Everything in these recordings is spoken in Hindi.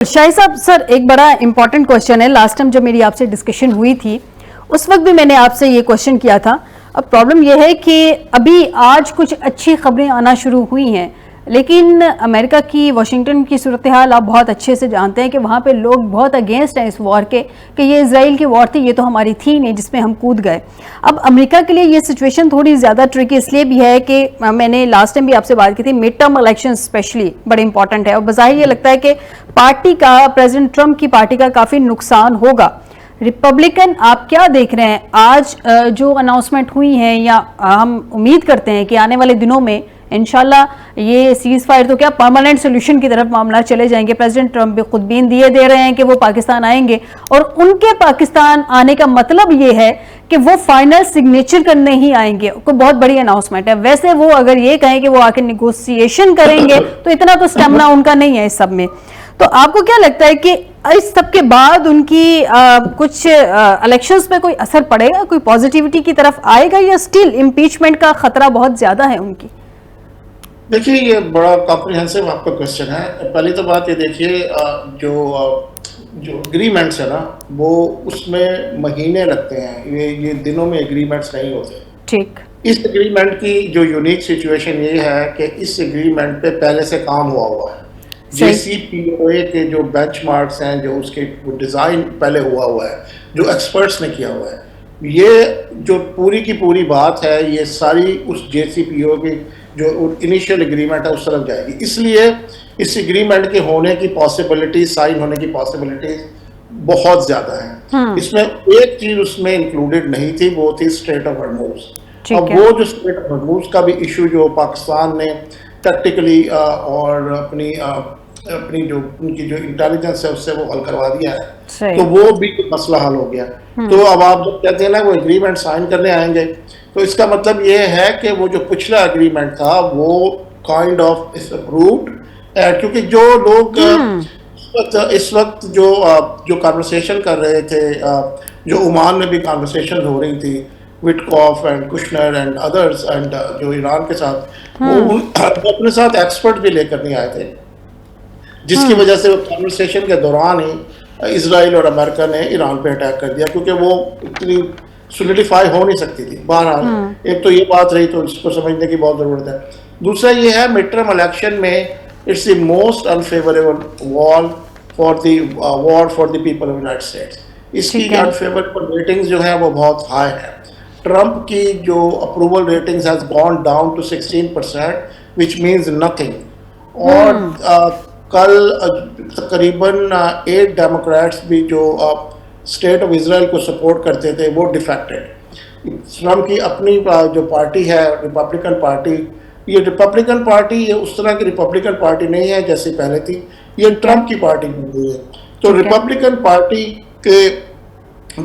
शाही साहब, सर एक बड़ा इंपॉर्टेंट क्वेश्चन है। लास्ट टाइम जब मेरी आपसे डिस्कशन हुई थी उस वक्त भी मैंने आपसे ये क्वेश्चन किया था। अब प्रॉब्लम यह है कि अभी आज कुछ अच्छी खबरें आना शुरू हुई हैं, लेकिन अमेरिका की वाशिंगटन की सूरत हाल आप बहुत अच्छे से जानते हैं कि वहाँ पे लोग बहुत अगेंस्ट हैं इस वॉर के, कि ये इजराइल की वॉर थी, ये तो हमारी थी नहीं जिसमें हम कूद गए। अब अमेरिका के लिए ये सिचुएशन थोड़ी ज़्यादा ट्रिकी इसलिए भी है कि मैंने लास्ट टाइम भी आपसे बात की थी, मिड टर्म इलेक्शन स्पेशली बड़े इंपॉर्टेंट है और बज़ाहिर ये लगता है कि पार्टी का, प्रेसिडेंट ट्रंप की पार्टी का काफ़ी नुकसान होगा। रिपब्लिकन आप क्या देख रहे हैं आज जो अनाउंसमेंट हुई हैं, या हम उम्मीद करते हैं कि आने वाले दिनों में इंशाल्लाह ये सीज फायर तो क्या परमानेंट सोल्यूशन की तरफ मामला चले जाएंगे। प्रेसिडेंट ट्रंप भी खुद बीन दिए दे रहे हैं कि वो पाकिस्तान आएंगे और उनके पाकिस्तान आने का मतलब ये है कि वो फाइनल सिग्नेचर करने ही आएंगे। कोई बहुत बड़ी अनाउंसमेंट है। वैसे वो अगर ये कहें कि वो आके निगोशिएशन करेंगे तो इतना तो स्टेमिना उनका नहीं है इस सब में। तो आपको क्या लगता है कि इस सब के बाद उनकी कुछ इलेक्शंस पे कोई असर पड़ेगा, कोई पॉजिटिविटी की तरफ आएगा, या स्टिल इम्पीचमेंट का खतरा बहुत ज्यादा है उनकी? देखिए, ये बड़ा कॉम्प्रिहेंसिव आपका क्वेश्चन है। पहली तो बात ये देखिए, जो एग्रीमेंट्स है ना, वो उसमें महीने लगते हैं, ये दिनों में एग्रीमेंट्स नहीं होते। ठीक। इस एग्रीमेंट की जो यूनिक सिचुएशन ये है कि इस एग्रीमेंट पे पहले से काम हुआ है। JCPOA के जो बेंचमार्क्स हैं, जो उसके डिज़ाइन पहले हुआ है, जो एक्सपर्ट्स ने किया हुआ है, ये जो पूरी की पूरी बात है, ये सारी उस JCPOA की जो इनिशियल एग्रीमेंट है उस तरफ जाएगी। इसलिए इस एग्रीमेंट के होने की पॉसिबिलिटी, साइन होने की पॉसिबिलिटी बहुत ज़्यादा है। इसमें एक चीज़ उसमें इंक्लूडेड नहीं थी, वो थी स्ट्रेट ऑफ हॉर्मुज़। अब वो जो स्ट्रेट ऑफ हॉर्मुज़ का भी इशू जो पाकिस्तान ने टैक्टिकली और अपनी जो उनकी जो इंटेलिजेंस है उससे वो हल करवा दिया है, तो वो भी मसला हल हो गया। तो अब आप जब कहते हैं ना वो एग्रीमेंट साइन करने आएंगे, तो इसका मतलब ये है कि वो जो पिछला एग्रीमेंट था वो काइंड ऑफ इज अप्रूव्ड। क्योंकि जो लोग इस वक्त जो कन्वर्सेशन कर रहे थे, जो ओमान में भी कन्वर्सेशन हो रही थी, Witkoff and Kushner and others and जो ईरान के साथ, वो अपने साथ एक्सपर्ट भी लेकर नहीं आए थे, जिसकी वजह से वो कन्वर्सेशन के दौरान ही इजराइल और अमेरिका ने ईरान पे अटैक कर दिया, क्योंकि वो इतनी सोलिडिफाई हो नहीं सकती थी। बहरहाल एक तो ये बात रही, तो इसको समझने की बहुत ज़रूरत है। दूसरा ये है, मिड टर्म इलेक्शन में it's the most unfavourable war for the people of United States. इसकी अनफेवरेबल रेटिंग्स जो है वो बहुत हाई है। ट्रंप की जो approval ratings has gone down to 16%, which means nothing. और कल तकरीबन 8 डेमोक्रेट्स भी जो स्टेट ऑफ इजराइल को सपोर्ट करते थे वो डिफेक्टेड। ट्रंप की अपनी जो पार्टी है, रिपब्लिकन पार्टी, ये रिपब्लिकन पार्टी ये उस तरह की रिपब्लिकन पार्टी नहीं है जैसे पहले थी, ये ट्रंप की पार्टी बन गई है। तो रिपब्लिकन पार्टी के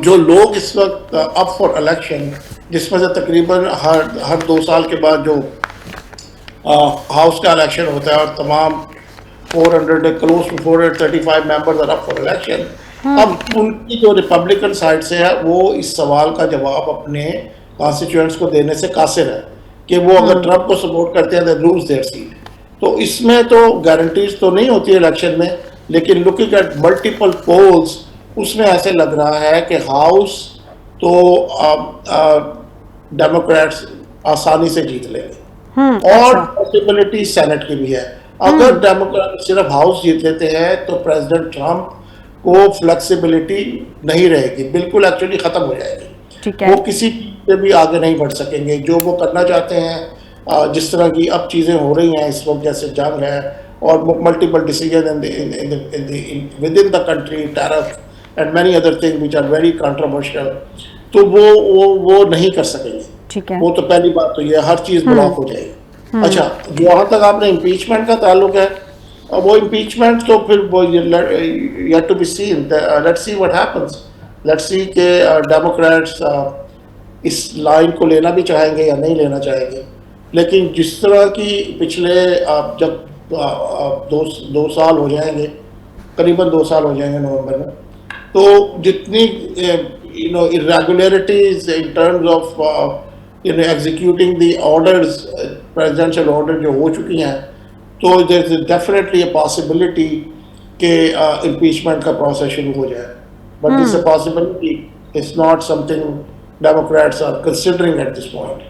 जो लोग इस वक्त अप फॉर इलेक्शन, जिसमें से तकरीबन हर 2 साल के बाद जो हाउस का इलेक्शन होता है और तमाम 400 to 435 members are up for election. अब उनकी जो रिपब्लिकन साइड से है वो इस सवाल का जवाब अपने कॉन्स्टिट्यूएंट्स को देने से कासिर है कि वो अगर ट्रंप को सपोर्ट करते हैं तो लूज देयर सीट। तो इसमें तो गारंटीज तो नहीं होती है इलेक्शन में, लेकिन लुकिंग एट मल्टीपल पोल्स उसमें ऐसे लग रहा है कि हाउस तो डेमोक्रेट्स आसानी से जीत लेंगे, और पॉसिबिलिटी सेनेट की भी है। अगर डेमोक्रेट सिर्फ हाउस जीत लेते हैं तो प्रेसिडेंट ट्रंप को फ्लेक्सिबिलिटी नहीं रहेगी, बिल्कुल एक्चुअली खत्म हो जाएगी। वो किसी पे भी आगे नहीं बढ़ सकेंगे। जो वो करना चाहते हैं, जिस तरह की अब चीज़ें हो रही हैं इस वक्त, जैसे जंग है और multiple decision within the country, tariff and many other thing which are very controversial, तो वो नहीं कर सकेंगे। वो तो पहली बात तो ये, हर चीज़ ब्लॉक हो जाएगी। अच्छा, जहाँ तक आपने इम्पीचमेंट का ताल्लुक है, वो इम्पीचमेंट तो फिर वो yet to be seen, let's see what happens, let's see कि डेमोक्रेट्स इस लाइन को लेना भी चाहेंगे या नहीं लेना चाहेंगे। लेकिन जिस तरह की पिछले जब 2 साल हो जाएंगे, करीबन 2 साल हो जाएंगे नवंबर में, तो जितनी irregularities in terms of executing the orders, presidential order जो हो चुकी हैं, तो there is definitely a possibility कि इम्पीचमेंट का प्रोसेस शुरू हो जाए, but this a possibility, it's not something Democrats are considering at this point.